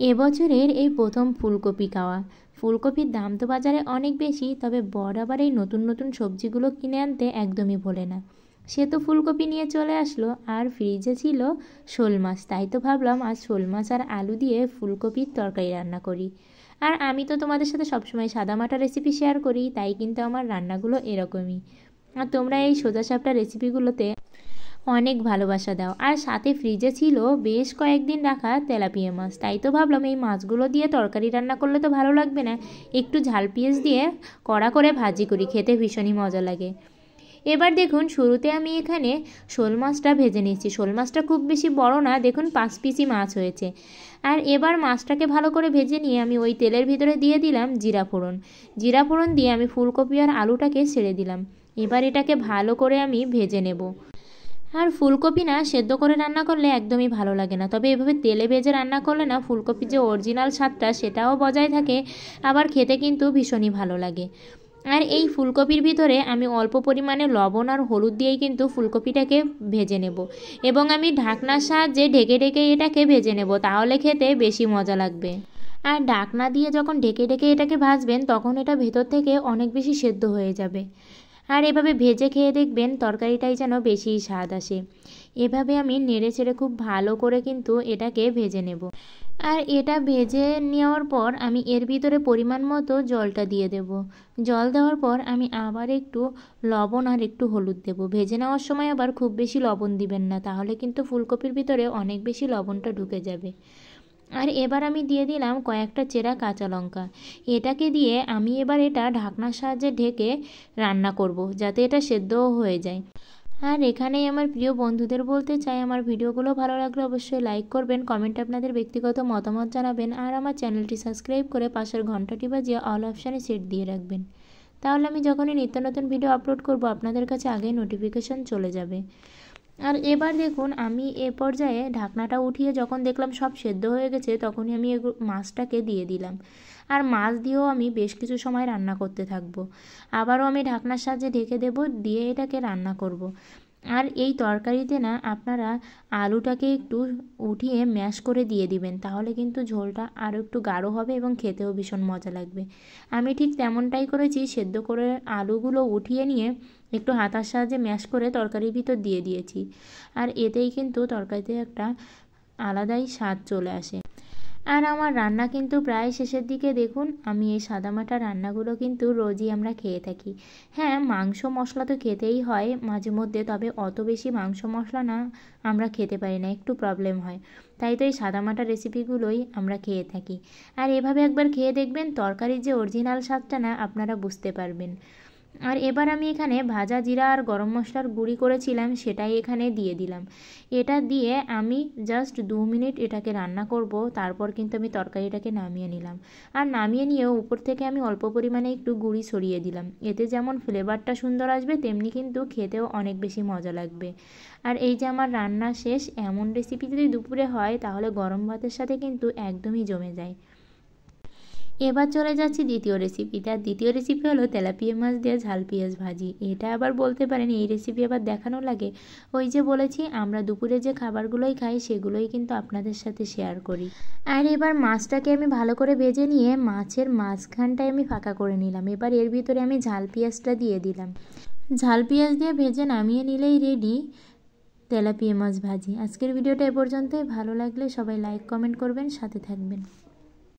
এবছরের এই প্রথম ফুলকপি খাওয়া। ফুলকপির দাম তো বাজারে অনেক বেশি, তবে বর আবার এই নতুন নতুন সবজিগুলো কিনে আনতে একদমই ভোলে না। সে তো ফুলকপি নিয়ে চলে আসলো, আর ফ্রিজে ছিল শোল মাছ। তাই তো ভাবলাম আজ শোল মাছ আর আলু দিয়ে ফুলকপির তরকারি রান্না করি। আর আমি তো তোমাদের সাথে সবসময় সাদামাটা রেসিপি শেয়ার করি, তাই কিন্তু আমার রান্নাগুলো এরকমই। আর তোমরা এই সোজাসাপটা রেসিপিগুলোতে অনেক ভালোবাসা দাও। আর সাথে ফ্রিজে ছিল বেশ কয়েকদিন রাখা তেলাপিয়া মাছ, তাই তো ভাবলাম এই মাছগুলো দিয়ে তরকারি রান্না করলে তো ভালো লাগবে না, একটু ঝাল পেঁয়াজ দিয়ে কড়া করে ভাজি করি, খেতে ভীষণই মজা লাগে। এবার দেখুন শুরুতে আমি এখানে শোল মাছটা ভেজে নিচ্ছি। শোল মাছটা খুব বেশি বড় না, দেখুন 5 পিসি মাছ হয়েছে। আর এবার মাছটাকে ভালো করে ভেজে নিয়ে আমি ওই তেলের ভিতরে দিয়ে দিলাম জিরা ফোড়ন। জিরা ফোড়ন দিয়ে আমি ফুলকপি আর আলুটাকে ছেড়ে দিলাম। এবার এটাকে ভালো করে আমি ভেজে নেব। আর ফুলকপি না সেদ্ধ করে রান্না করলে একদমই ভালো লাগে না, তবে এভাবে তেলে ভেজে রান্না করলে না ফুলকপির যে অরিজিনাল স্বাদটা সেটাও বজায় থাকে, আবার খেতে কিন্তু ভীষণই ভালো লাগে। আর এই ফুলকপির ভিতরে আমি অল্প পরিমাণে লবণ আর হলুদ দিয়েই কিন্তু ফুলকপিটাকে ভেজে নেব, এবং আমি ঢাকনার সাহায্যে ঢেকে ঢেকে এটাকে ভেজে নেব, তাহলে খেতে বেশি মজা লাগবে। আর ঢাকনা দিয়ে যখন ঢেকে ঢেকে এটাকে ভাজবেন তখন এটা ভেতর থেকে অনেক বেশি সেদ্ধ হয়ে যাবে। আর এভাবে ভেজে খেয়ে দেখবেন তরকারিটাই যেন বেশি স্বাদ আসে। এভাবে আমি নেড়ে চেড়ে খুব ভালো করে কিন্তু এটাকে ভেজে নেব। আর এটা ভেজে নেওয়ার পর আমি এর ভিতরে পরিমাণ মতো জলটা দিয়ে দেব। জল দেওয়ার পর আমি আবার একটু লবণ আর একটু হলুদ দেব। ভেজে নেওয়ার সময় আবার খুব বেশি লবণ দিবেন না, তাহলে কিন্তু ফুলকপির ভিতরে অনেক বেশি লবণটা ঢুকে যাবে। আর এবার আমি দিয়ে দিলাম কয়েকটা চেরা কাঁচা লঙ্কা। এটাকে দিয়ে আমি এবার এটা ঢাকনার সাহায্যে ঢেকে রান্না করব, যাতে এটা সেদ্ধও হয়ে যায়। আর এখানেই আমার প্রিয় বন্ধুদের বলতে চাই, আমার ভিডিওগুলো ভালো লাগলে অবশ্যই লাইক করবেন, কমেন্টে আপনাদের ব্যক্তিগত মতামত জানাবেন, আর আমার চ্যানেলটি সাবস্ক্রাইব করে পাশের ঘন্টাটি বাজিয়ে অল অপশানে সেট দিয়ে রাখবেন। তাহলে আমি যখনই নিত্য নতুন ভিডিও আপলোড করব আপনাদের কাছে আগেই নোটিফিকেশন চলে যাবে। আর এবার দেখুন আমি এ পর্যায়ে ঢাকনাটা উঠিয়ে যখন দেখলাম সব সেদ্ধ হয়ে গেছে, তখনই আমি মাছটাকে দিয়ে দিলাম। আর মাছ দিয়েও আমি বেশ কিছু সময় রান্না করতে থাকবো। আবারও আমি ঢাকনার সাহায্যে ঢেকে দেব, দিয়ে এটাকে রান্না করব। আর এই তরকারিতে না আপনারা আলুটাকে একটু উঠিয়ে ম্যাশ করে দিয়ে দিবেন, তাহলে কিন্তু ঝোলটা আরও একটু গাঢ় হবে এবং খেতেও ভীষণ মজা লাগবে। আমি ঠিক তেমনটাই করেছি, সেদ্ধ করে আলুগুলো উঠিয়ে নিয়ে একটু হাতার সাহায্যে ম্যাশ করে তরকারির ভিতর দিয়ে দিয়েছি। আর এতেই কিন্তু তরকারিতে একটা আলাদাই স্বাদ চলে আসে। আর আমার রান্না কিন্তু প্রায় শেষের দিকে। দেখুন আমি এই সাদামাটা রান্নাগুলো কিন্তু রোজই আমরা খেয়ে থাকি। হ্যাঁ, মাংস মশলা তো খেতেই হয় মাঝে মধ্যে, তবে অত বেশি মাংস মশলা না আমরা খেতে পারি না, একটু প্রবলেম হয়। তাই তো এই সাদামাটা রেসিপিগুলোই আমরা খেয়ে থাকি। আর এভাবে একবার খেয়ে দেখবেন তরকারির যে অরিজিনাল স্বাদটা না আপনারা বুঝতে পারবেন। আর এবার আমি এখানে ভাজা জিরা আর গরম মশলার গুঁড়ি করেছিলাম সেটাই এখানে দিয়ে দিলাম। এটা দিয়ে আমি জাস্ট 2 মিনিট এটাকে রান্না করব, তারপর কিন্তু আমি তরকারিটাকে নামিয়ে নিলাম। আর নামিয়ে নিয়েও উপর থেকে আমি অল্প পরিমাণে একটু গুঁড়ি ছড়িয়ে দিলাম। এতে যেমন ফ্লেভারটা সুন্দর আসবে, তেমনি কিন্তু খেতেও অনেক বেশি মজা লাগবে। আর এই যে আমার রান্না শেষ। এমন রেসিপি যদি দুপুরে হয় তাহলে গরম ভাতের সাথে কিন্তু একদমই জমে যায়। এবার চলে যাচ্ছি দ্বিতীয় রেসিপিতে। আর দ্বিতীয় রেসিপি হলো তেলাপিয়া মাছ দিয়ে ঝাল পেঁয়াজ ভাজি। এটা আবার বলতে পারেন এই রেসিপি আবার দেখানো লাগে, ওই যে বলেছি আমরা দুপুরে যে খাবারগুলোই খাই সেগুলোই কিন্তু আপনাদের সাথে শেয়ার করি। আর এবার মাছটাকে আমি ভালো করে ভেজে নিয়ে মাছের মাঝখানটায় আমি ফাঁকা করে নিলাম। এবার এর ভিতরে আমি ঝাল পেঁয়াজটা দিয়ে দিলাম। ঝাল পেঁয়াজ দিয়ে ভেজে নামিয়ে নিলেই রেডি তেলাপিয়া মাছ ভাজি। আজকের ভিডিওটা এ পর্যন্তই। ভালো লাগলে সবাই লাইক কমেন্ট করবেন, সাথে থাকবেন।